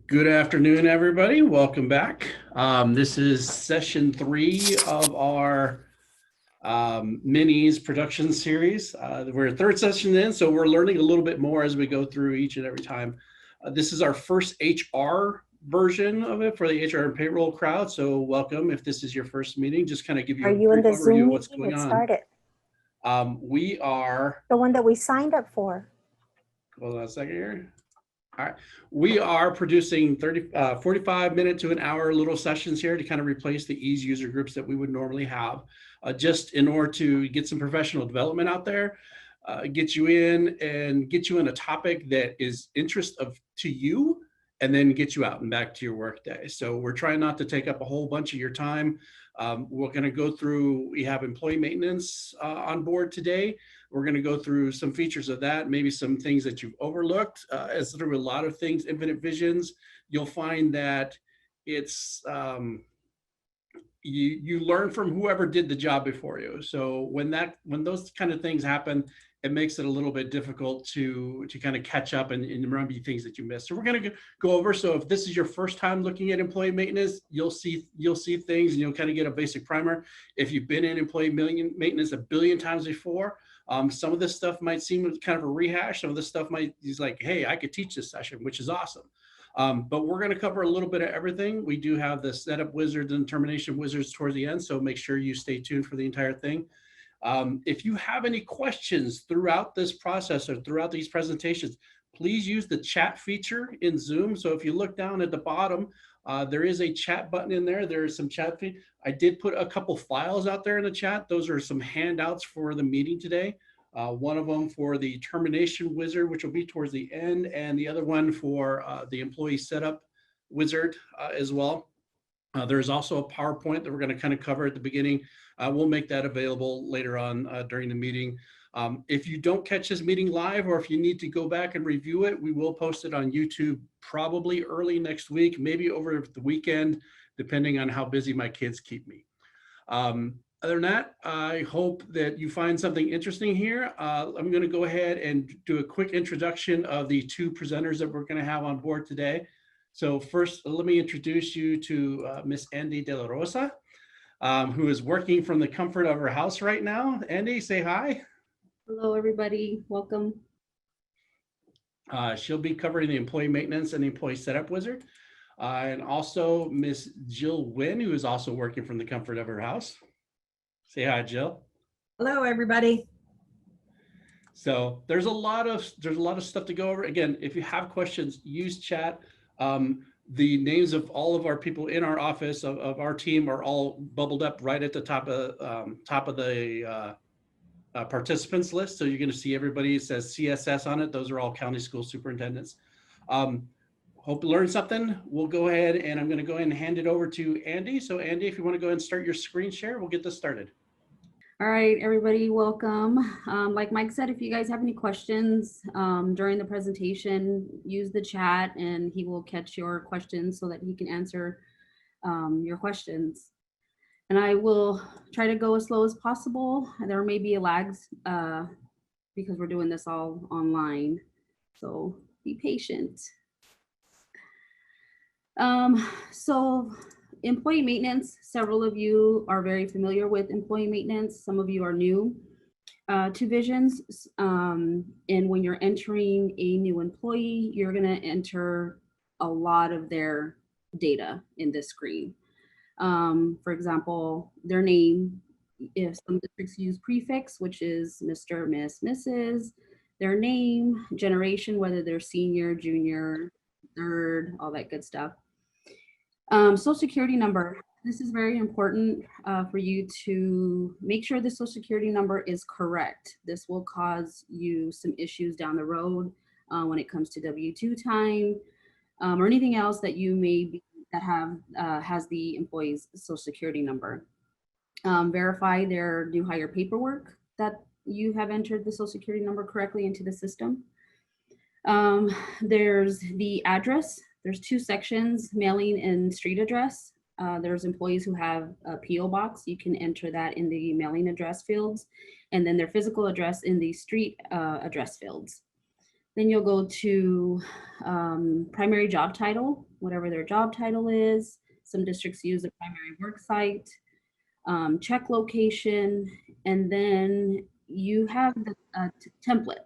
Good afternoon, everybody. Welcome back. This is session 3 of our minEASE production series. We're third session in, so we're learning a little bit more as we go through each and every time. This is our first HR version of it for the HR and payroll crowd. So welcome. If this is your first meeting, just kind of give you a brief overview of what's going on. Started. We are the one that we signed up for. Hold on a second here. All right, we are producing 45-minute to an hour little sessions here to kind of replace the ease user groups that we would normally have, just in order to get some professional development out there, get you in a topic that is interest to you, and then get you out and back to your work day. So we're trying not to take up a whole bunch of your time. We're going to go through, we have employee maintenance on board today. We're going to go through some features of that, maybe some things that you've overlooked. As through a lot of things, Infinite Visions, you'll find that it's, you learn from whoever did the job before you. So when those kind of things happen, it makes it a little bit difficult to kind of catch up and remember things that you missed. So we're going to go over. So if this is your first time looking at employee maintenance, you'll see things and you'll kind of get a basic primer. If you've been in employee maintenance a billion times before, some of this stuff might seem kind of a rehash. Some of this stuff is like, hey, I could teach this session, which is awesome. But we're going to cover a little bit of everything. We do have the setup wizards and termination wizards towards the end, so make sure you stay tuned for the entire thing. If you have any questions throughout this process or throughout these presentations, please use the chat feature in Zoom. So if you look down at the bottom, there is a chat button in there. There is some chat feed. I did put a couple files out there in the chat. Those are some handouts for the meeting today. One of them for the termination wizard, which will be towards the end, and the other one for the employee setup wizard as well. There's also a PowerPoint that we're going to kind of cover at the beginning. We'll make that available later on during the meeting. If you don't catch this meeting live, or if you need to go back and review it, we will post it on YouTube probably early next week, maybe over the weekend, depending on how busy my kids keep me. Other than that, I hope that you find something interesting here. I'm going to go ahead and do a quick introduction of the two presenters that we're going to have on board today. So first, let me introduce you to Miss Andy De La Rosa, who is working from the comfort of her house right now. Andy, say hi. Hello, everybody. Welcome. She'll be covering the employee maintenance and the employee setup wizard. And also Miss Jill Wynn, who is also working from the comfort of her house. Say hi, Jill. Hello, everybody. So there's a lot of stuff to go over. Again, if you have questions, use chat. The names of all of our people in our office of our team are all bubbled up right at the top of the participants list. So you're going to see everybody says CSS on it. Those are all county school superintendents. Hope you learned something. We'll go ahead and I'm going to go ahead and hand it over to Andy. So Andy, if you want to go ahead and start your screen share, we'll get this started. All right, everybody, welcome. Like Mike said, if you guys have any questions during the presentation, use the chat and he will catch your questions so that he can answer your questions. And I will try to go as slow as possible. There may be lags because we're doing this all online. So be patient. So employee maintenance, several of you are very familiar with employee maintenance. Some of you are new to Visions. And when you're entering a new employee, you're gonna enter a lot of their data in this screen. For example, their name, if some districts use prefix, which is Mr., Miss, Mrs., their name, generation, whether they're senior, junior, third, all that good stuff. Social Security number. This is very important for you to make sure the Social Security number is correct. This will cause you some issues down the road when it comes to W-2 time or anything else that you may be that has the employee's Social Security number. Verify their new hire paperwork that you have entered the Social Security number correctly into the system. There's the address. There's two sections, mailing and street address. There's employees who have a PO box. You can enter that in the mailing address fields, and then their physical address in the street address fields. Then you'll go to primary job title, whatever their job title is. Some districts use a primary work site, check location, and then you have the template.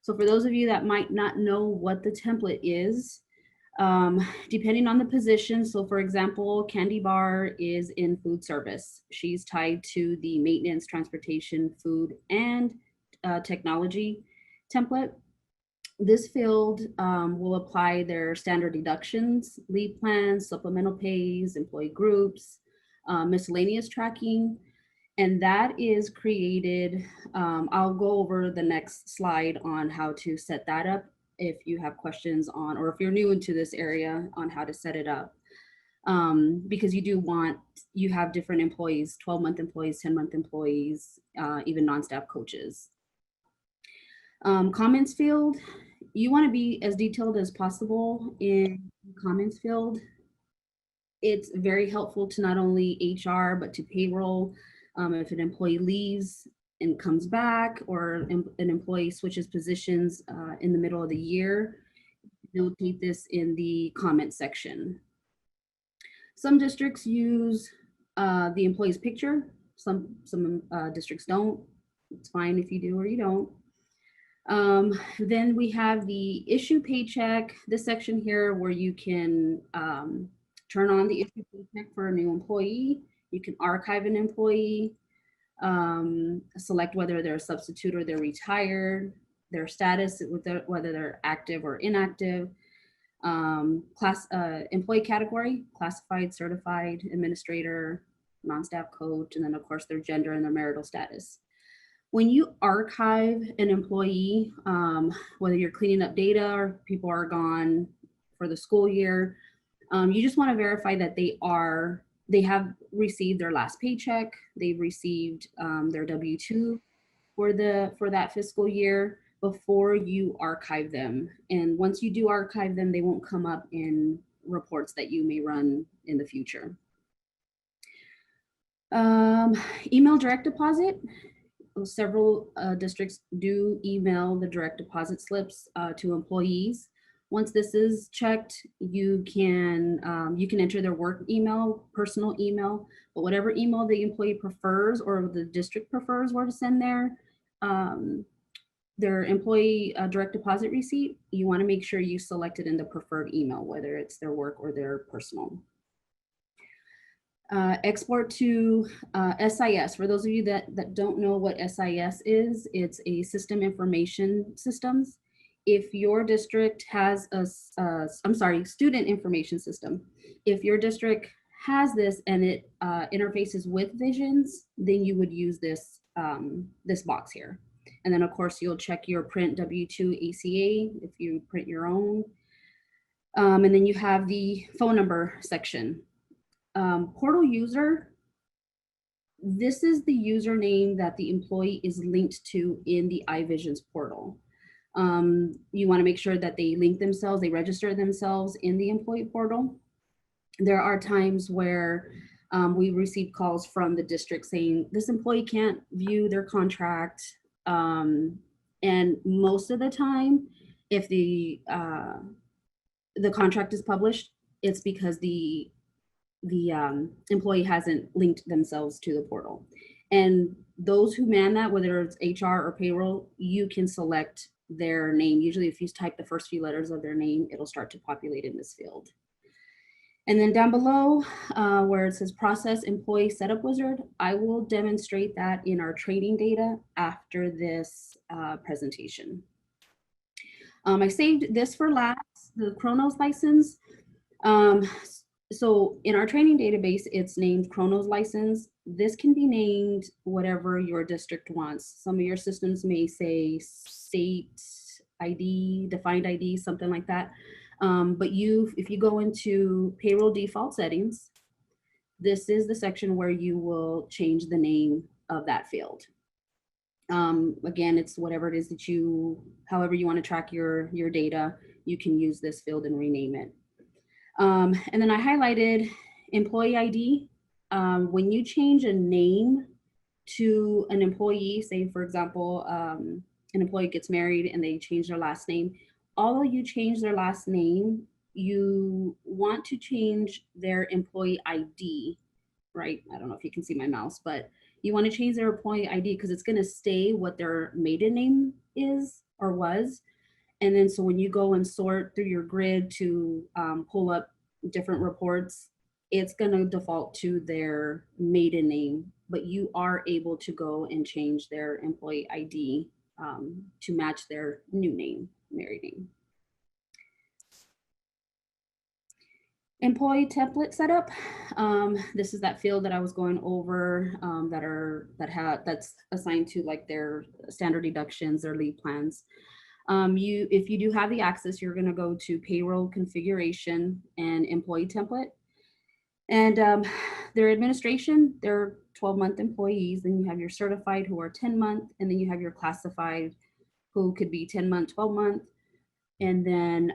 So for those of you that might not know what the template is, depending on the position, so for example, Candy Bar is in food service. She's tied to the maintenance, transportation, food, and technology template. This field will apply their standard deductions, leave plans, supplemental pays, employee groups, miscellaneous tracking, and that is created. I'll go over the next slide on how to set that up if you have questions on, or if you're new into this area on how to set it up. Because you have different employees, 12-month employees, 10-month employees, even non-staff coaches. Comments field, you want to be as detailed as possible in comments field. It's very helpful to not only HR, but to payroll. If an employee leaves and comes back, or an employee switches positions in the middle of the year, notate this in the comment section. Some districts use the employee's picture. Some districts don't. It's fine if you do or you don't. Then we have the issue paycheck, this section here where you can turn on the issue paycheck for a new employee. You can archive an employee, select whether they're a substitute or they're retired, their status, whether they're active or inactive, employee category, classified, certified, administrator, non-staff coach, and then of course their gender and their marital status. When you archive an employee, whether you're cleaning up data or people are gone for the school year, you just want to verify that they have received their last paycheck, they've received their W-2 for that fiscal year before you archive them. And once you do archive them, they won't come up in reports that you may run in the future. Email direct deposit. Several districts do email the direct deposit slips to employees. Once this is checked, you can enter their work email, personal email, but whatever email the employee prefers or the district prefers where to send their employee direct deposit receipt, you want to make sure you select it in the preferred email, whether it's their work or their personal. Export to SIS. For those of you that don't know what SIS is, it's a system information systems. If your district has student information system. If your district has this and it interfaces with Visions, then you would use this, this box here. And then of course you'll check your print W-2 ACA if you print your own. And then you have the phone number section. Portal user, this is the username that the employee is linked to in the iVisions portal. You want to make sure that they link themselves, they register themselves in the employee portal. There are times where we receive calls from the district saying this employee can't view their contract. And most of the time, if the contract is published, it's because the employee hasn't linked themselves to the portal. And those who man that, whether it's HR or payroll, you can select their name. Usually if you type the first few letters of their name, it'll start to populate in this field. And then down below where it says process employee setup wizard, I will demonstrate that in our training data after this presentation. I saved this for last, the Kronos license. So in our training database, it's named Kronos license. This can be named whatever your district wants. Some of your systems may say state ID, defined ID, something like that. But if you go into payroll default settings, this is the section where you will change the name of that field. Again, it's whatever it is that however you want to track your data, you can use this field and rename it. And then I highlighted employee ID. When you change a name to an employee, say for example, an employee gets married and they change their last name, although you change their last name, you want to change their employee ID, right? I don't know if you can see my mouse, but you want to change their employee ID because it's going to stay what their maiden name is or was. And then so when you go and sort through your grid to pull up different reports, it's going to default to their maiden name, but you are able to go and change their employee ID to match their new name, married name. Employee template setup. This is that field that I was going over that's assigned to like their standard deductions, their leave plans. If you do have the access, you're going to go to payroll configuration and employee template. And their administration, they're 12-month employees. Then you have your certified who are 10-month, and then you have your classified who could be 10-month, 12-month. And then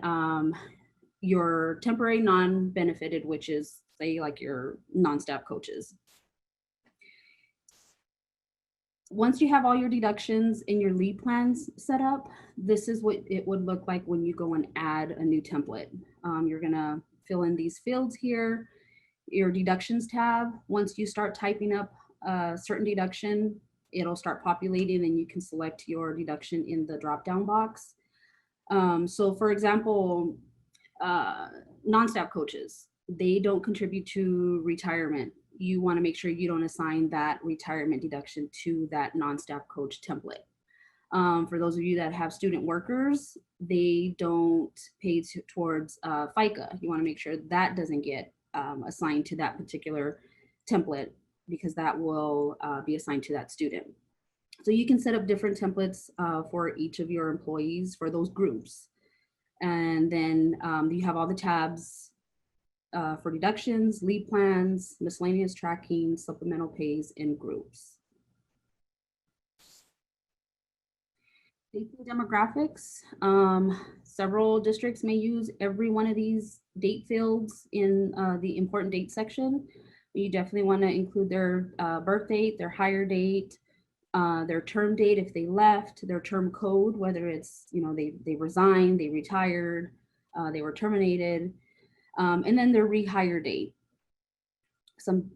your temporary non-benefited, which is say like your non-staff coaches. Once you have all your deductions and your leave plans set up, this is what it would look like when you go and add a new template. You're gonna fill in these fields here, your deductions tab. Once you start typing up a certain deduction, it'll start populating and you can select your deduction in the drop-down box. So for example, non-staff coaches, they don't contribute to retirement. You want to make sure you don't assign that retirement deduction to that non-staff coach template. For those of you that have student workers, they don't pay towards FICA. You want to make sure that doesn't get assigned to that particular template because that will be assigned to that student. So you can set up different templates for each of your employees for those groups. And then you have all the tabs for deductions, leave plans, miscellaneous tracking, supplemental pays, and groups. Dates and demographics. Several districts may use every one of these date fields in the important date section. You definitely want to include their birth date, their hire date, their term date if they left, their term code, whether it's, you know, they resigned, they retired, they were terminated, and then their rehire date. Some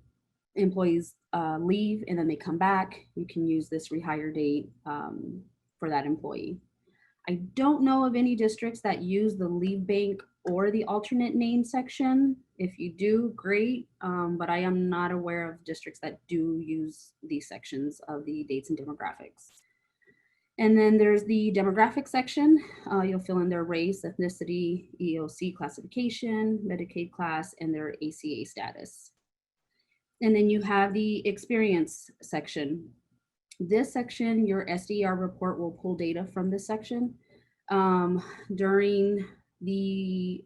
employees leave and then they come back. You can use this rehire date for that employee. I don't know of any districts that use the leave bank or the alternate name section. If you do, great, but I am not aware of districts that do use these sections of the dates and demographics. And then there's the demographic section. You'll fill in their race, ethnicity, EOC classification, Medicaid class, and their ACA status. And then you have the experience section. This section, your SDR report will pull data from this section. During the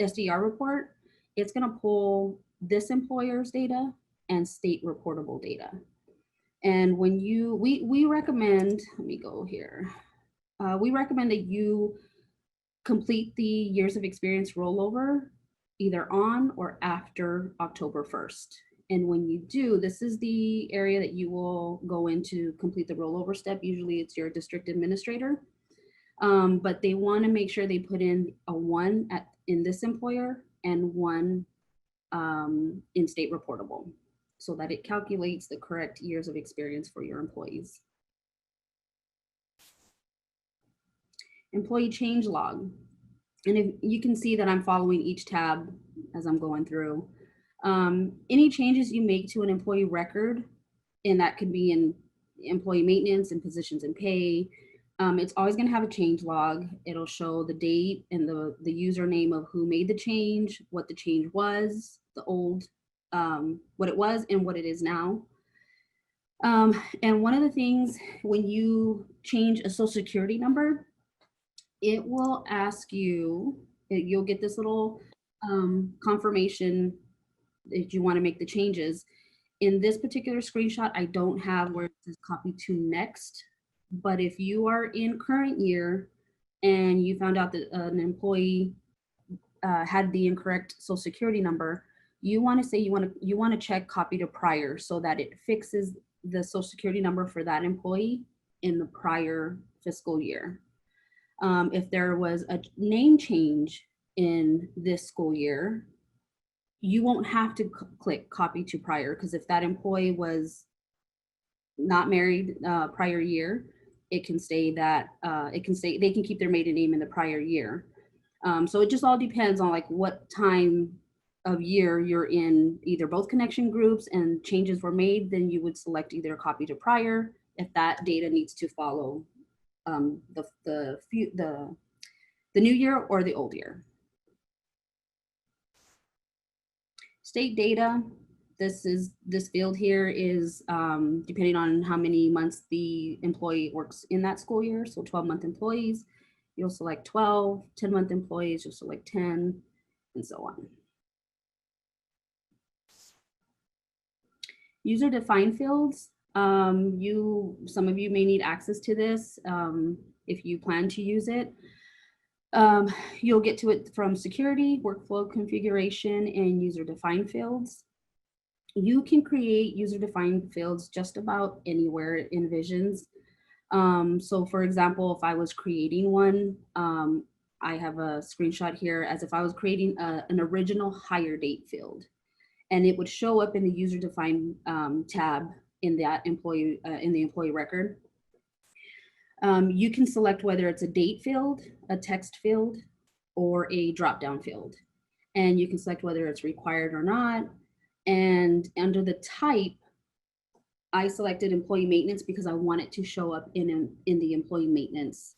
SDR report, it's going to pull this employer's data and state reportable data. And when we recommend, let me go here. We recommend that you complete the years of experience rollover either on or after October 1st. And when you do, this is the area that you will go into complete the rollover step. Usually it's your district administrator. But they want to make sure they put in a 1 in this employer and 1 in state reportable so that it calculates the correct years of experience for your employees. Employee change log. And if you can see that I'm following each tab as I'm going through. Any changes you make to an employee record, and that could be in employee maintenance and positions and pay, it's always going to have a change log. It'll show the date and the username of who made the change, what the change was, the old, what it was and what it is now. And one of the things when you change a social security number, it will ask you, you'll get this little confirmation that you want to make the changes. In this particular screenshot, I don't have where it says copy to next. But if you are in current year and you found out that an employee had the incorrect social security number, you want to say you want to check copy to prior so that it fixes the social security number for that employee in the prior fiscal year. If there was a name change in this school year, you won't have to click copy to prior, because if that employee was not married prior year, it can stay that they can keep their maiden name in the prior year. So it just all depends on like what time of year you're in either both connection groups and changes were made, then you would select either copy to prior if that data needs to follow the new year or the old year. State data, this field here is depending on how many months the employee works in that school year. So 12-month employees, you'll select 12, 10-month employees, you'll select 10, and so on. User-defined fields, some of you may need access to this if you plan to use it. You'll get to it from security, workflow configuration, and user-defined fields. You can create user-defined fields just about anywhere in Visions. So for example, if I was creating one, I have a screenshot here as if I was creating an original hire date field, and it would show up in the user-defined tab in that employee in the employee record. You can select whether it's a date field, a text field, or a drop-down field. And you can select whether it's required or not. And under the type, I selected employee maintenance because I want it to show up in the employee maintenance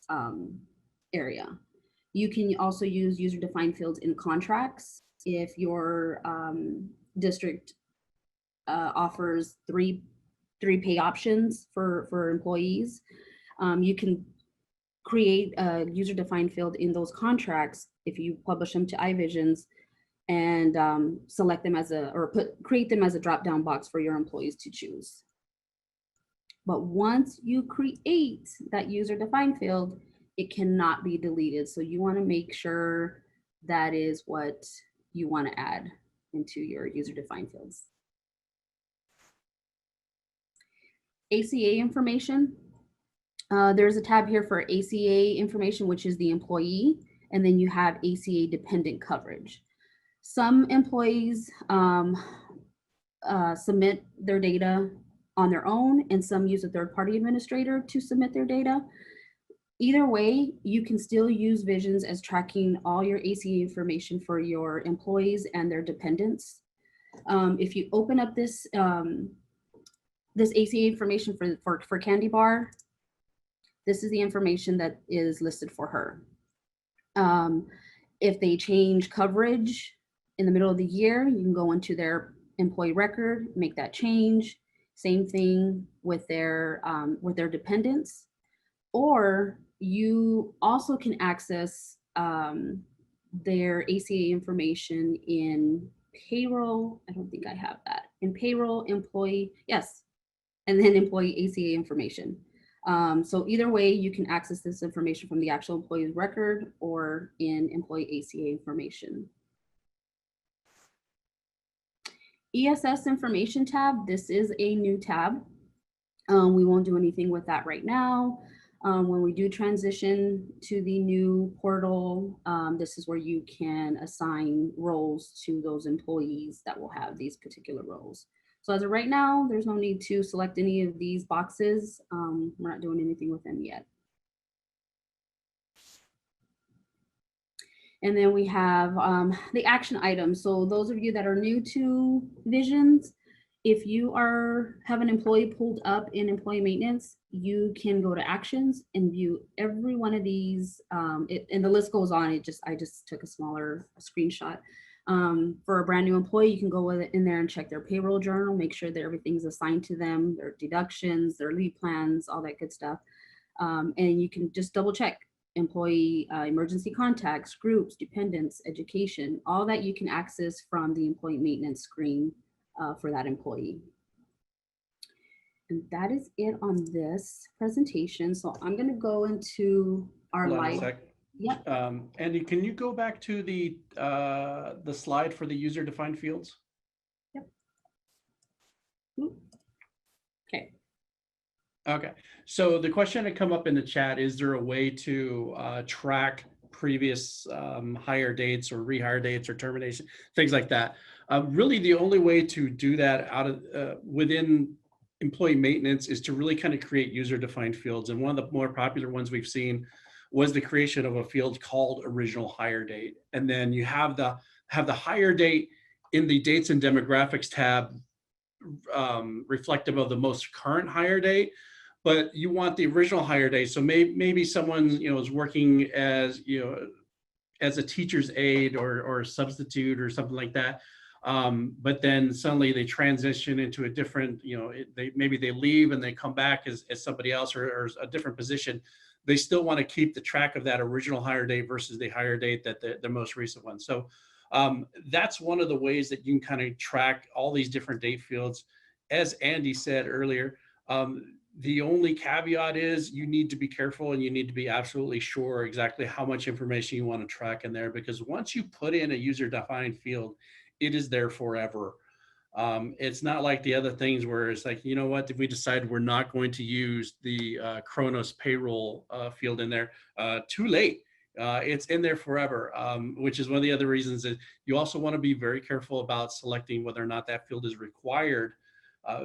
area. You can also use user-defined fields in contracts. If your district offers three pay options for employees, you can create a user-defined field in those contracts if you publish them to iVisions and select them as create them as a drop-down box for your employees to choose. But once you create that user-defined field, it cannot be deleted. So you want to make sure that is what you want to add into your user-defined fields. ACA information. There's a tab here for ACA information, which is the employee, and then you have ACA dependent coverage. Some employees submit their data on their own, and some use a third-party administrator to submit their data. Either way, you can still use Visions as tracking all your ACA information for your employees and their dependents. If you open up this this ACA information for Candy Bar, this is the information that is listed for her. If they change coverage in the middle of the year, you can go into their employee record, make that change. Same thing with their dependents. Or you also can access their ACA information in payroll. I don't think I have that. In payroll, employee, yes, and then employee ACA information. So either way, you can access this information from the actual employee's record or in employee ACA information. ESS information tab, this is a new tab. We won't do anything with that right now. When we do transition to the new portal, this is where you can assign roles to those employees that will have these particular roles. So as of right now, there's no need to select any of these boxes. We're not doing anything with them yet. And then we have the action items. So those of you that are new to Visions, if you have an employee pulled up in employee maintenance, you can go to actions and view every one of these. And the list goes on. I just took a smaller screenshot. For a brand new employee, you can go in there and check their payroll journal, make sure that everything's assigned to them, their deductions, their leave plans, all that good stuff. And you can just double check employee emergency contacts, groups, dependents, education, all that you can access from the employee maintenance screen for that employee. And that is it on this presentation. So I'm going to go into our live. Yep. Andy, can you go back to the slide for the user-defined fields? Yep. Okay. Okay, so the question that come up in the chat, is there a way to track previous hire dates or rehire dates or termination, things like that? Really, the only way to do that out of within employee maintenance is to really kind of create user-defined fields. And one of the more popular ones we've seen was the creation of a field called original hire date. And then you have the hire date in the dates and demographics tab reflective of the most current hire date, but you want the original hire date. So maybe someone, is working as, as a teacher's aide or a substitute or something like that. But then suddenly they transition into a different, maybe they leave and they come back as somebody else or a different position. They still want to keep the track of that original hire date versus the hire date that the most recent one. So that's one of the ways that you can kind of track all these different date fields. As Andy said earlier, the only caveat is you need to be careful and you need to be absolutely sure exactly how much information you want to track in there, because once you put in a user-defined field, it is there forever. It's not like the other things where it's like, you know what, if we decide we're not going to use the Kronos payroll field in there, too late. It's in there forever, which is one of the other reasons that you also want to be very careful about selecting whether or not that field is required.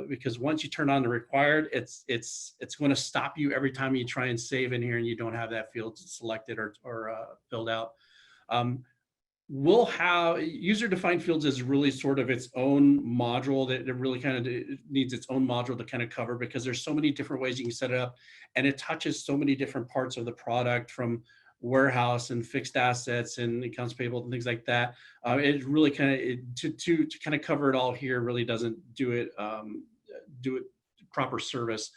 Because once you turn on the required, it's going to stop you every time you try and save in here and you don't have that field selected or filled out. We'll have user-defined fields is really sort of its own module that it really kind of needs its own module to kind of cover, because there's so many different ways you can set it up, and it touches so many different parts of the product, from warehouse and fixed assets and accounts payable and things like that. It really kind of to kind of cover it all here really doesn't do it proper service.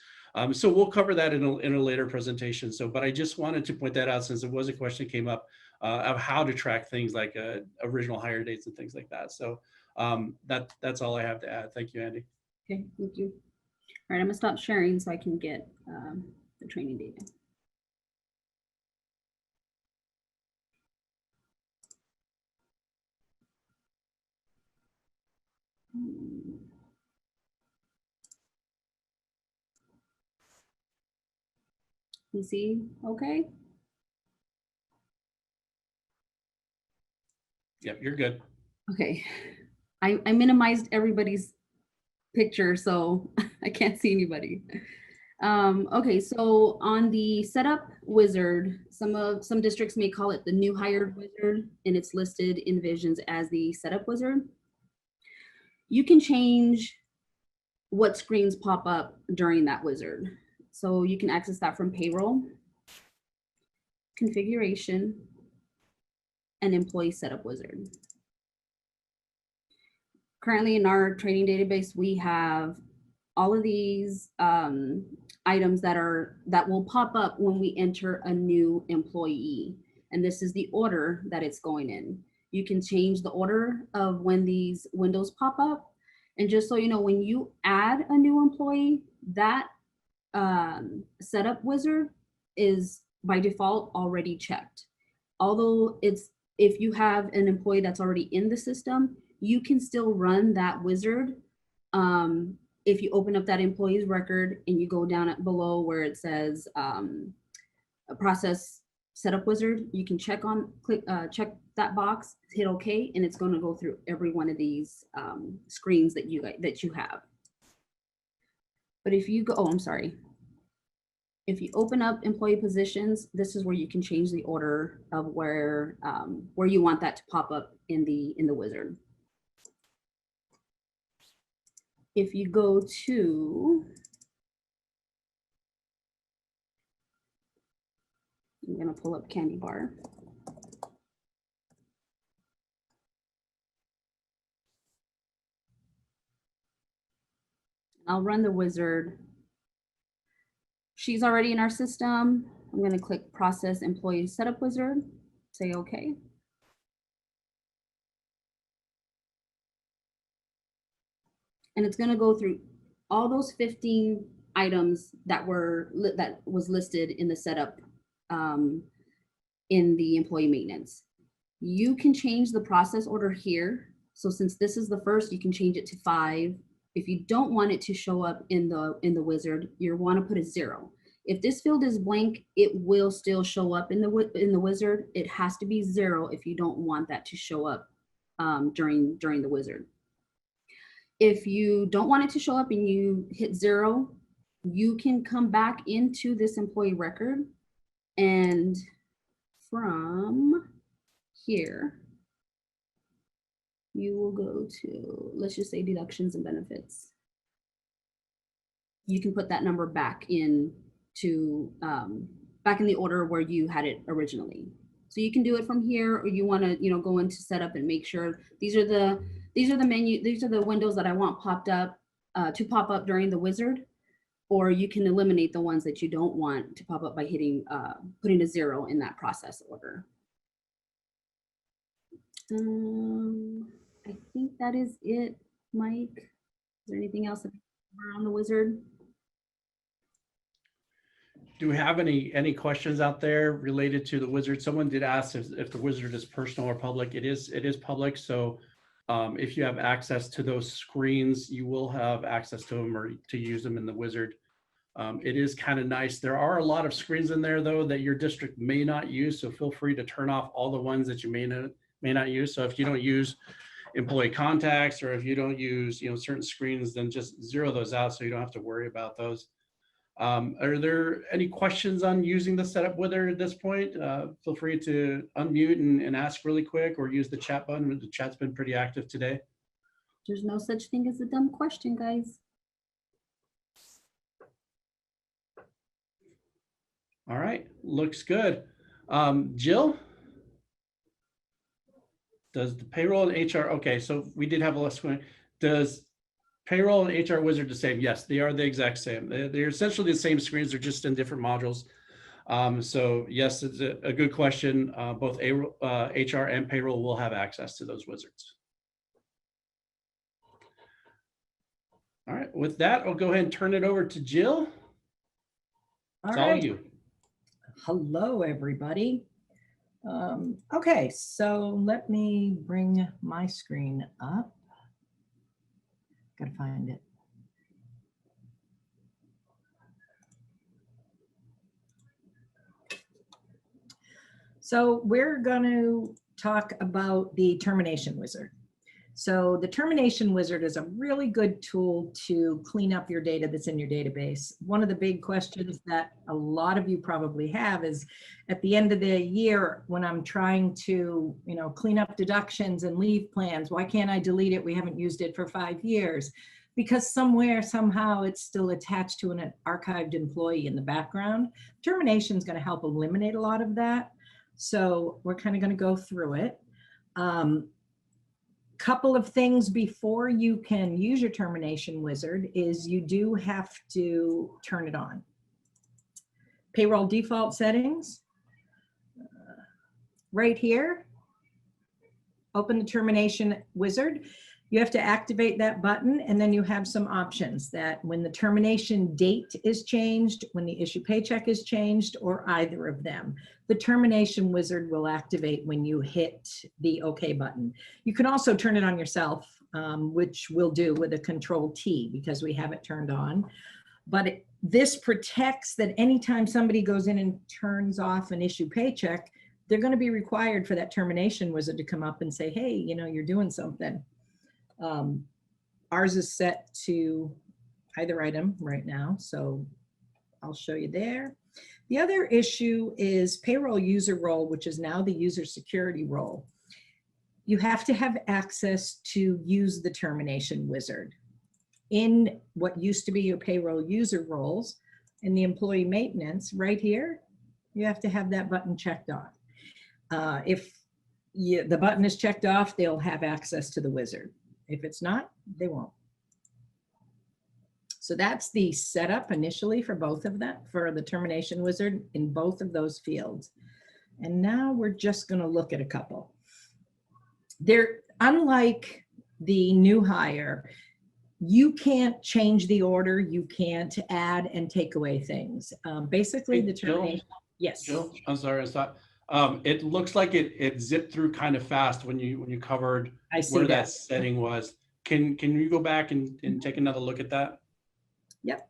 So we'll cover that in a later presentation. So, but I just wanted to point that out since it was a question that came up of how to track things like original hire dates and things like that. So that's all I have to add. Thank you, Andy. Okay, thank you. All right, I'm gonna stop sharing so I can get the training data. You see, okay? Yep, you're good. Okay, I minimized everybody's picture, so I can't see anybody. Okay, so on the setup wizard, some districts may call it the new hired wizard, and it's listed in Visions as the setup wizard. You can change what screens pop up during that wizard. So you can access that from payroll, configuration, and employee setup wizard. Currently in our training database, we have all of these items that will pop up when we enter a new employee. And this is the order that it's going in. You can change the order of when these windows pop up. And just so you know, when you add a new employee, that setup wizard is by default already checked. Although if you have an employee that's already in the system, you can still run that wizard. If you open up that employee's record and you go down below where it says a process setup wizard, you can check that box, hit OK, and it's going to go through every one of these screens that you have. But if you go, oh, I'm sorry. If you open up employee positions, this is where you can change the order of where you want that to pop up in the wizard. If you go to, I'm going to pull up Candy Bar. I'll run the wizard. She's already in our system. I'm going to click Process Employee Setup Wizard, say OK. And it's going to go through all those 15 items that was listed in the setup in the employee maintenance. You can change the process order here. So since this is the first, you can change it to 5 If you don't want it to show up in the wizard, you want to put a 0. If this field is blank, it will still show up in the wizard. It has to be 0 if you don't want that to show up during the wizard. If you don't want it to show up and you hit 0, you can come back into this employee record, and from here, you will go to, let's just say, deductions and benefits. You can put that number back in back in the order where you had it originally. So you can do it from here, or you want to, go into setup and make sure these are the windows that I want popped up to pop up during the wizard, or you can eliminate the ones that you don't want to pop up by hitting putting a 0 in that process order. I think that is it, Mike. Is there anything else on the wizard? Do we have any questions out there related to the wizard? Someone did ask if the wizard is personal or public. It is public. So if you have access to those screens, you will have access to them or to use them in the wizard. It is kind of nice. There are a lot of screens in there though that your district may not use. So feel free to turn off all the ones that you may not use. So if you don't use employee contacts, or if you don't use certain screens, then just 0 those out so you don't have to worry about those. Are there any questions on using the setup wizard at this point? Feel free to unmute and ask really quick, or use the chat button. The chat's been pretty active today. There's no such thing as a dumb question, guys. All right, looks good. Jill? Does the payroll and HR, okay, so we did have a last one. Does payroll and HR wizard the same? Yes, they are the exact same. They're essentially the same screens, they're just in different modules. So yes, it's a good question. Both HR and payroll will have access to those wizards. All right, with that, I'll go ahead and turn it over to Jill. It's all you. Hello, everybody. Okay, so let me bring my screen up. Gotta find it. So we're going to talk about the termination wizard. So the termination wizard is a really good tool to clean up your data that's in your database. One of the big questions that a lot of you probably have is at the end of the year, when I'm trying to, clean up deductions and leave plans, why can't I delete it? We haven't used it for 5 years. Because somewhere, somehow, it's still attached to an archived employee in the background. Termination is going to help eliminate a lot of that. So we're kind of going to go through it. Couple of things before you can use your termination wizard is you do have to turn it on. Payroll default settings. Right here, open the termination wizard. You have to activate that button, and then you have some options that when the termination date is changed, when the issue paycheck is changed, or either of them, the termination wizard will activate when you hit the OK button. You can also turn it on yourself, which we'll do with a Control-T because we have it turned on. But this protects that anytime somebody goes in and turns off an issue paycheck, they're going to be required for that termination wizard to come up and say, hey, you're doing something. Ours is set to either item right now, so I'll show you there. The other issue is payroll user role, which is now the user security role. You have to have access to use the termination wizard. In what used to be your payroll user roles, in the employee maintenance, right here, you have to have that button checked on. If the button is checked off, they'll have access to the wizard. If it's not, they won't. So that's the setup initially for both of them, for the termination wizard in both of those fields. And now we're just going to look at a couple. They're unlike the new hire. You can't change the order. You can't add and take away things. Basically, the termination. Yes. Jill, I'm sorry, I stopped. It looks like it zipped through kind of fast when you covered where that setting was. Can you go back and take another look at that? Yep.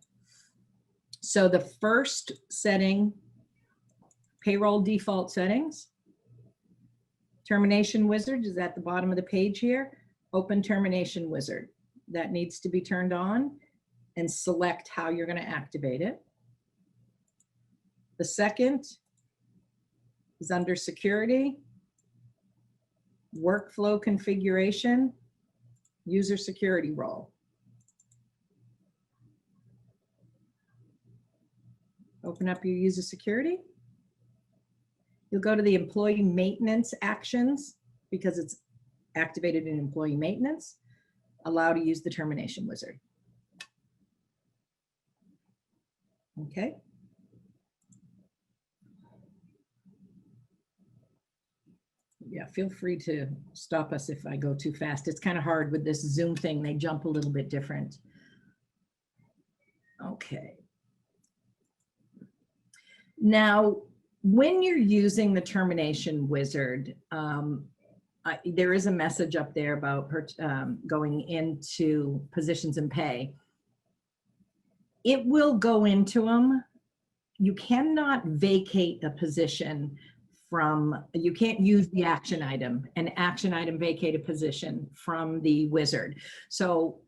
So the first setting, payroll default settings. Termination wizard is at the bottom of the page here. Open termination wizard. That needs to be turned on and select how you're going to activate it. The second is under security, workflow configuration, user security role. Open up your user security. You'll go to the employee maintenance actions because it's activated in employee maintenance. Allow to use the termination wizard. Okay. Yeah, feel free to stop us if I go too fast. It's kind of hard with this Zoom thing. They jump a little bit different. Okay. Now, when you're using the termination wizard, there is a message up there about going into positions and pay. It will go into them. You cannot vacate a position from, you can't use the action item, an action item vacate a position from the wizard. So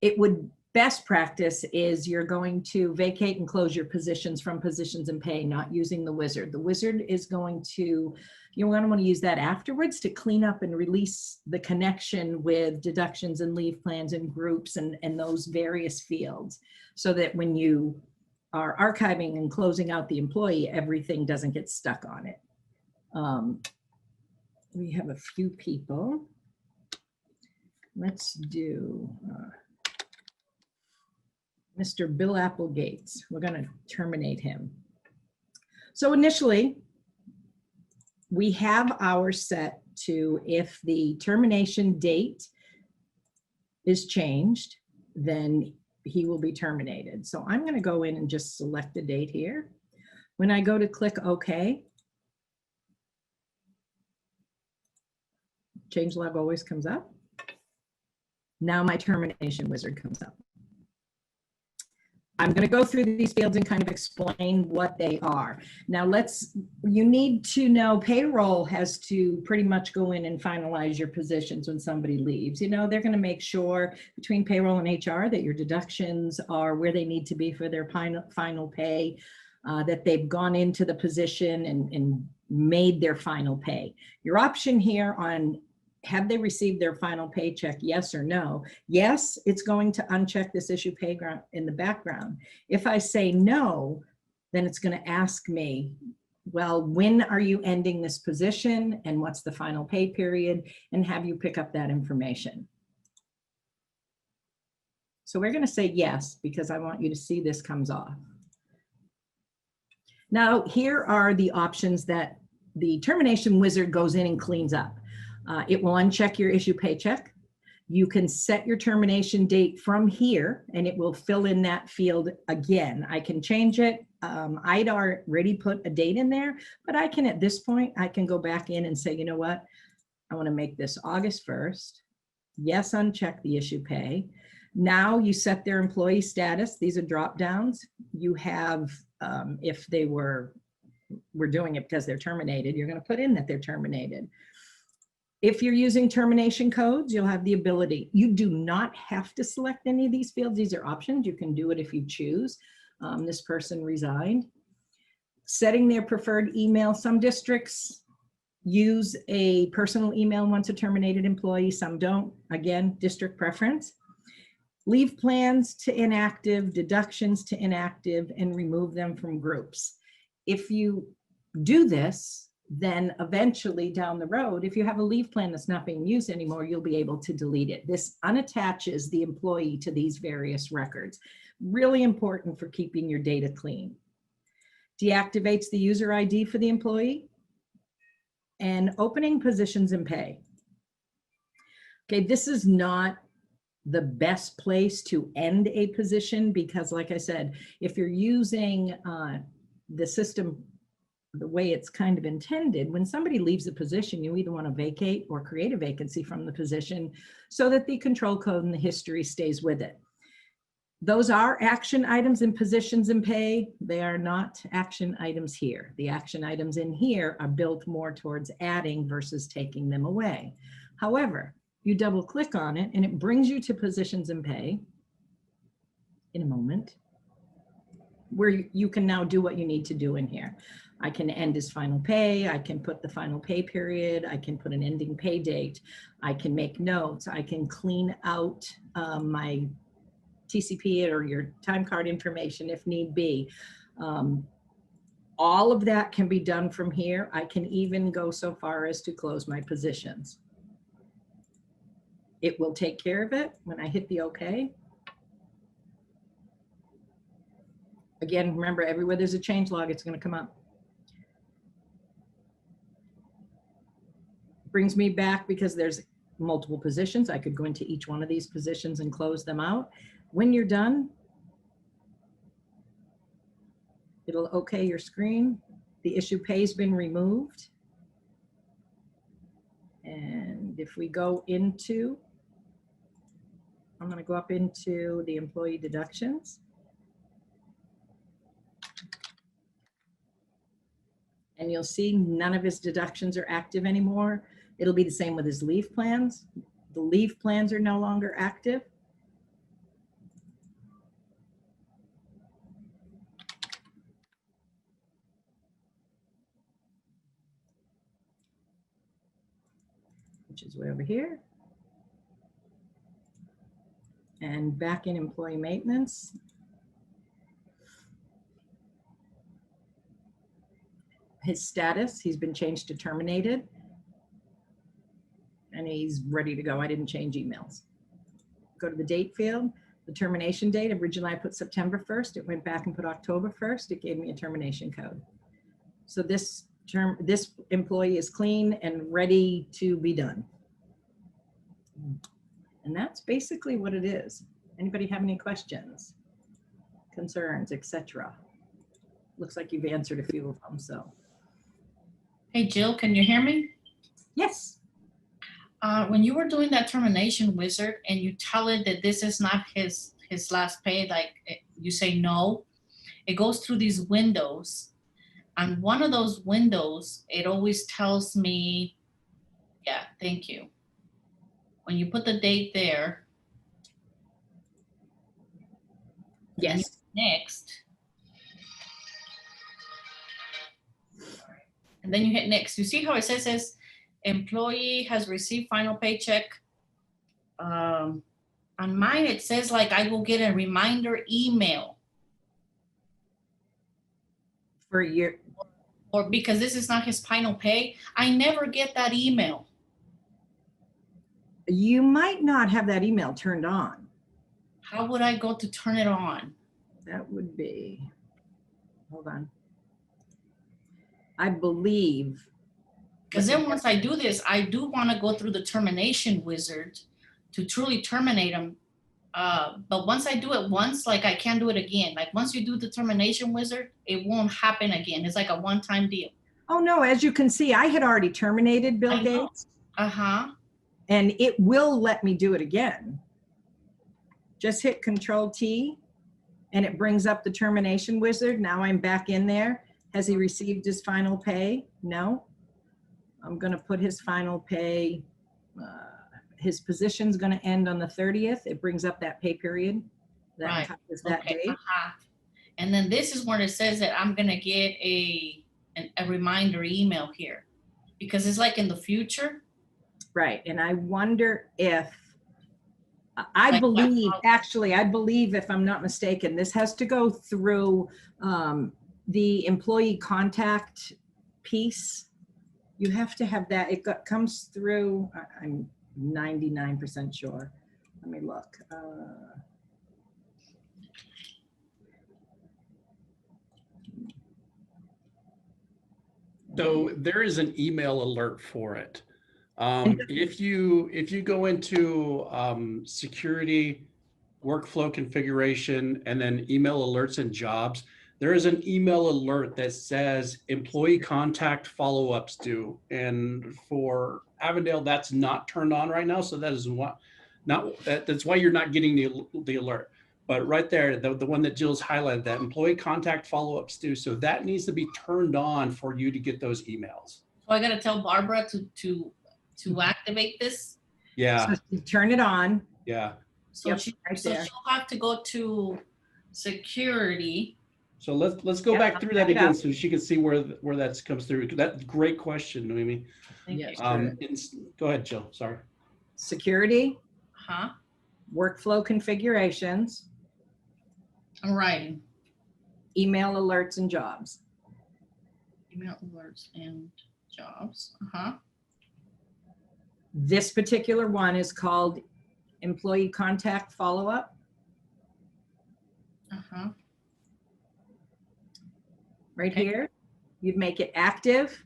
it would, best practice is you're going to vacate and close your positions from positions and pay, not using the wizard. The wizard is going to, you're going to want to use that afterwards to clean up and release the connection with deductions and leave plans and groups and those various fields, so that when you are archiving and closing out the employee, everything doesn't get stuck on it. We have a few people. Let's do Mr. Bill Applegates. We're going to terminate him. So initially, we have ours set to, if the termination date is changed, then he will be terminated. So I'm going to go in and just select the date here. When I go to click OK, changelog always comes up. Now my termination wizard comes up. I'm going to go through these fields and kind of explain what they are. Now you need to know payroll has to pretty much go in and finalize your positions when somebody leaves. You know, they're going to make sure between payroll and HR that your deductions are where they need to be for their final pay, that they've gone into the position and made their final pay. Your option here on have they received their final paycheck, yes or no? Yes, it's going to uncheck this issue pay in the background. If I say no, then it's going to ask me, well, when are you ending this position and what's the final pay period, and have you pick up that information? So we're going to say yes, because I want you to see this comes off. Now, here are the options that the termination wizard goes in and cleans up. It will uncheck your issue paycheck. You can set your termination date from here and it will fill in that field again. I can change it. I'd already put a date in there, but I can, at this point, I can go back in and say, you know what? I want to make this August 1st. Yes, uncheck the issue pay. Now you set their employee status. These are drop downs. You have, if they we're doing it because they're terminated, you're going to put in that they're terminated. If you're using termination codes, you'll have the ability. You do not have to select any of these fields. These are options. You can do it if you choose. This person resigned. Setting their preferred email. Some districts use a personal email once a terminated employee. Some don't. Again, district preference. Leave plans to inactive, deductions to inactive, and remove them from groups. If you do this, then eventually down the road, if you have a leave plan that's not being used anymore, you'll be able to delete it. This unattaches the employee to these various records. Really important for keeping your data clean. Deactivates the user ID for the employee. And opening positions and pay. Okay, this is not the best place to end a position because, like I said, if you're using the system the way it's kind of intended, when somebody leaves a position, you either want to vacate or create a vacancy from the position so that the control code and the history stays with it. Those are action items in positions and pay. They are not action items here. The action items in here are built more towards adding versus taking them away. However, you double click on it and it brings you to positions and pay in a moment, where you can now do what you need to do in here. I can end his final pay. I can put the final pay period. I can put an ending pay date. I can make notes. I can clean out my TCP or your time card information if need be. All of that can be done from here. I can even go so far as to close my positions. It will take care of it when I hit the OK. Again, remember, everywhere there's a change log, it's going to come up. Brings me back because there's multiple positions. I could go into each one of these positions and close them out. When you're done, it'll OK your screen. The issue pay has been removed. And if we go into, I'm going to go up into the employee deductions. And you'll see none of his deductions are active anymore. It'll be the same with his leave plans. The leave plans are no longer active. Which is way over here. And back in employee maintenance. His status, he's been changed to terminated. And he's ready to go. I didn't change emails. Go to the date field, the termination date. Originally I put September 1st. It went back and put October 1st. It gave me a termination code. So this employee is clean and ready to be done. And that's basically what it is. Anybody have any questions, concerns, etc.? Looks like you've answered a few of them, so. Hey, Jill, can you hear me? Yes. When you were doing that termination wizard and you tell it that this is not his last pay, like you say no, it goes through these windows. And one of those windows, it always tells me, yeah, thank you. When you put the date there. Yes. Next. And then you hit next. You see how it says employee has received final paycheck. On mine, it says like I will get a reminder email. For your. Or because this is not his final pay, I never get that email. You might not have that email turned on. How would I go to turn it on? That would be, hold on. I believe. Because then once I do this, I do want to go through the termination wizard to truly terminate them. But once I do it once, like I can't do it again. Like once you do the termination wizard, it won't happen again. It's like a one-time deal. Oh no, as you can see, I had already terminated Bill Gates. Uh-huh. And it will let me do it again. Just hit Control T and it brings up the termination wizard. Now I'm back in there. Has he received his final pay? No. I'm going to put his final pay. His position's going to end on the 30th. It brings up that pay period. That covers that date. And then this is where it says that I'm going to get a reminder email here because it's like in the future. Right. And I wonder if, I believe, if I'm not mistaken, this has to go through the employee contact piece. You have to have that. It comes through, I'm 99% sure. Let me look. So there is an email alert for it. If you go into security, workflow configuration, and then email alerts and jobs, there is an email alert that says employee contact follow-ups due. And for Avondale, that's not turned on right now. So that is that's why you're not getting the alert. But right there, the one that Jill's highlighted, that employee contact follow-ups due. So that needs to be turned on for you to get those emails. So I gotta tell Barbara to activate this. Yeah, So you turn it on. yeah. So Yep, she, right so there. she'll have to go to security. So let's go Yeah, back through that check it again out. so she can see where that comes through. That's a great question, Noemi. Thank Yes. you. Go ahead, Jill. Sorry. Security, Huh? workflow configurations, I'm writing. email alerts and jobs. Email alerts and jobs. Uh-huh. This particular one is called employee contact follow-up. Uh-huh. Right Okay. here, you'd make it active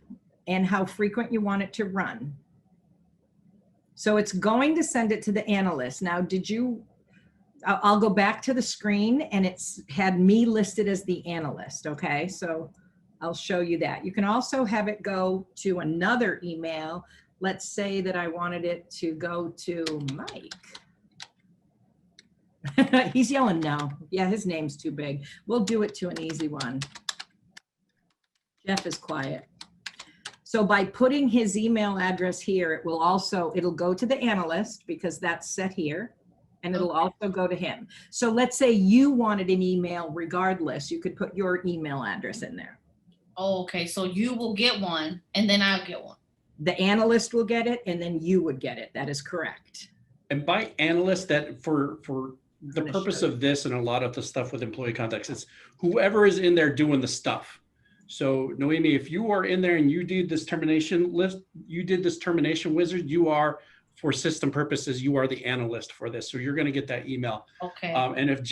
and how frequent you want it to run. So it's going to send it to the analyst. Now, I'll go back to the screen and it's had me listed as the analyst, okay? So I'll show you that. You can also have it go to another email. Let's say that I wanted it to go to Mike. He's yelling no. Yeah, his name's too big. We'll do it to an easy one. Jeff is quiet. So by putting his email address here, it'll go to the analyst because that's set here, and it'll also go to him. So let's say you wanted an email regardless, you could put your email address in there. Oh, okay. So you will get one and then I'll get one. The analyst will get it and then you would get it. That is correct. And by analyst, that for the Gonna purpose show of this and a lot of the stuff with employee contacts, it's whoever is in there doing the stuff. So Noemi, if you are in there and you did this termination list, you did this termination wizard, you are, for system purposes, you are the analyst for this. So you're going to get that email. Okay. And if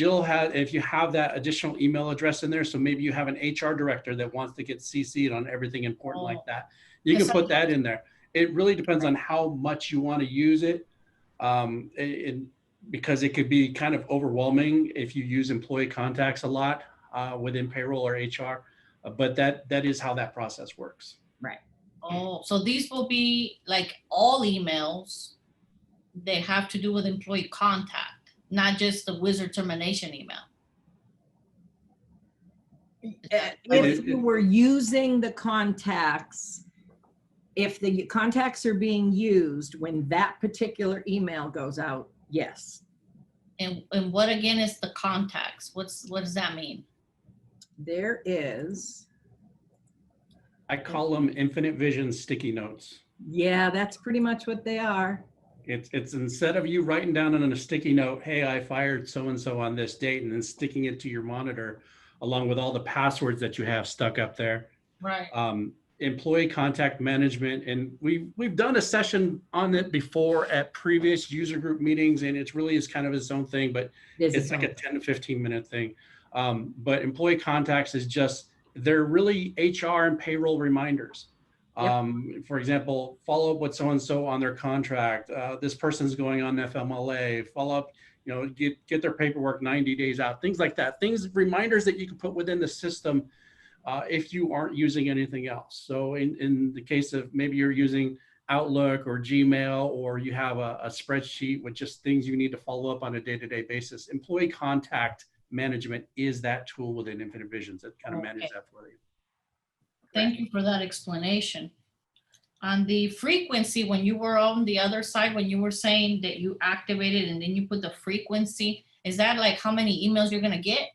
you have that additional email address in there, so maybe you have an HR director that wants to get CC'd on everything important like that, you can put that in there. It really depends on how much you want to use it. Because it could be kind of overwhelming if you use employee contacts a lot within payroll or HR, but that is how that process works. Right. Oh, so these will be like all emails. They have to do with employee contact, not just the wizard termination email. If you were using the contacts, if the contacts are being used when that particular email goes out, yes. And what again is the contacts? What does that mean? There is, I call them infinite vision sticky notes. yeah, that's pretty much what they are. It's instead of you writing down on a sticky note, hey, I fired so-and-so on this date, and then sticking it to your monitor along with all the passwords that you have stuck up there. Right. Employee contact management. And we've done a session on it before at previous user group meetings, and it's really is kind of its own thing, but it's like a 10 to 15 minute thing. But employee contacts is just, they're really HR and payroll reminders. For example, follow up with so-and-so on their contract. This person's going on FMLA, follow up, get their paperwork 90 days out, things like that. Reminders that you can put within the system if you aren't using anything else. So in the case of maybe you're using Outlook or Gmail, or you have a spreadsheet with just things you need to follow up on a day-to-day basis, employee contact management is that tool within Infinite Visions that kind of manages that for you. Thank you for that explanation. On the frequency, when you were on the other side, when you were saying that you activated and then you put the frequency, is that like how many emails you're gonna get?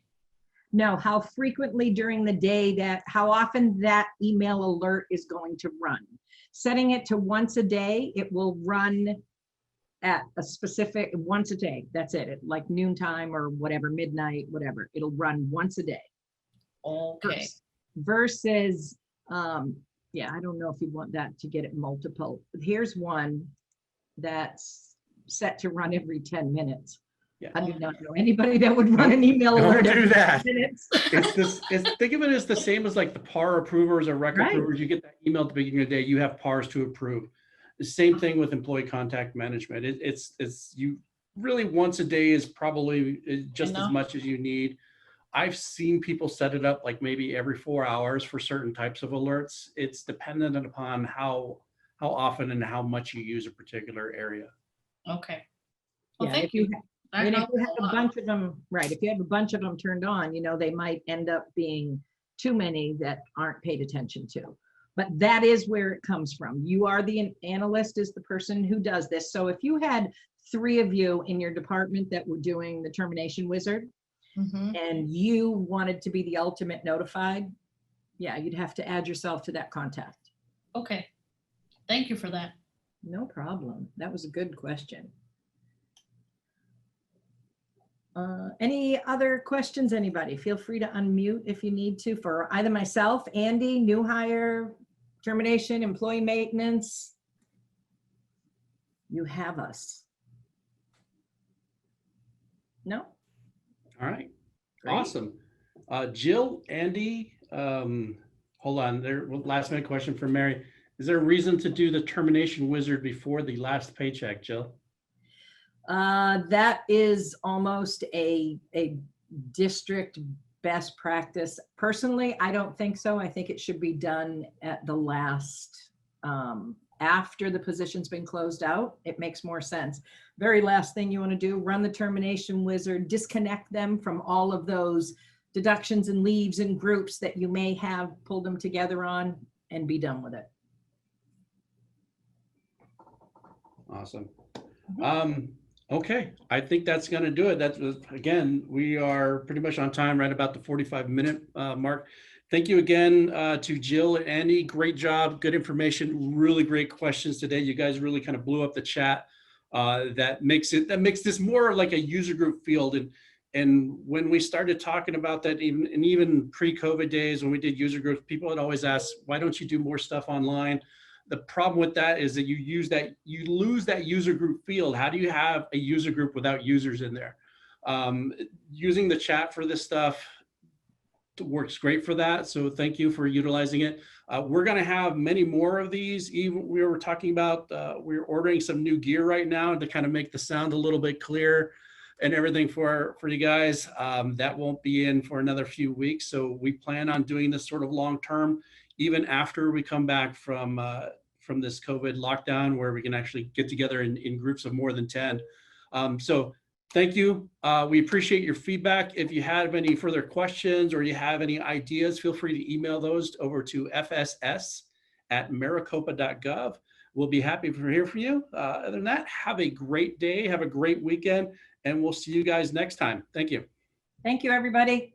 No, how frequently during the day how often that email alert is going to run. Setting it to once a day, it will run at a specific, once a day, that's it, like noontime or whatever, midnight, whatever. It'll run once a day. Okay. Versus, yeah, I don't know if you want that to get it multiple. Here's one that's set to run every 10 minutes. Yeah. I do not know anybody that would run an email Don't alert do every that. 10 minutes. Think of it as the same as like the PAR approvers or rec Right. approvers. You get that email at the beginning of the day, you have PARs to approve. The same thing with employee contact management. It's you really once a day is probably just as Enough. much as you need. I've seen people set it up like maybe every 4 hours for certain types of alerts. It's dependent upon how often and how much you use a particular area. Okay. Well, Yeah, thank if you, you. That and if helped you have a a lot. bunch of them, right, if you have a bunch of them turned on, they might end up being too many that aren't paid attention to. But that is where it comes from. You are the analyst, is the person who does this. So if you had 3 of you in your department that were doing the termination wizard, Mhm. and you wanted to be the ultimate notified, yeah, you'd have to add yourself to that contact. Okay. Thank you for that. No problem. That was a good question. Any other questions, anybody? Feel free to unmute if you need to for either myself, Andy, new hire, termination, employee maintenance. You have us. No? All right. Great. Awesome. Jill, Andy, hold on there. Last minute question for Mary. Is there a reason to do the termination wizard before the last paycheck, Jill? That is almost a district best practice. Personally, I don't think so. I think it should be done at the last, after the position's been closed out. It makes more sense. Very last thing you want to do, run the termination wizard, disconnect them from all of those deductions and leaves and groups that you may have pulled them together on, and be done with it. Awesome. Okay, I think that's going to do it. That's, again, we are pretty much on time, right about the 45-minute mark. Thank you again to Jill and Andy. Great job, good information, really great questions today. You guys really kind of blew up the chat. That makes this more like a user group field. And when we started talking about that, even pre-COVID days when we did user groups, people had always asked, why don't you do more stuff online? The problem with that is that you lose that user group field. How do you have a user group without users in there? Using the chat for this stuff works great for that. So thank you for utilizing it. We're going to have many more of these. Even we were talking about, we're ordering some new gear right now to kind of make the sound a little bit clearer and everything for you guys. That won't be in for another few weeks. So we plan on doing this sort of long term, even after we come back from this COVID lockdown, where we can actually get together in groups of more than 10. So thank you. We appreciate your feedback. If you have any further questions or you have any ideas, feel free to email those over to fss@maricopa.gov. We'll be happy to hear from you. Other than that, have a great day, have a great weekend, and we'll see you guys next time. Thank you. Thank you, everybody.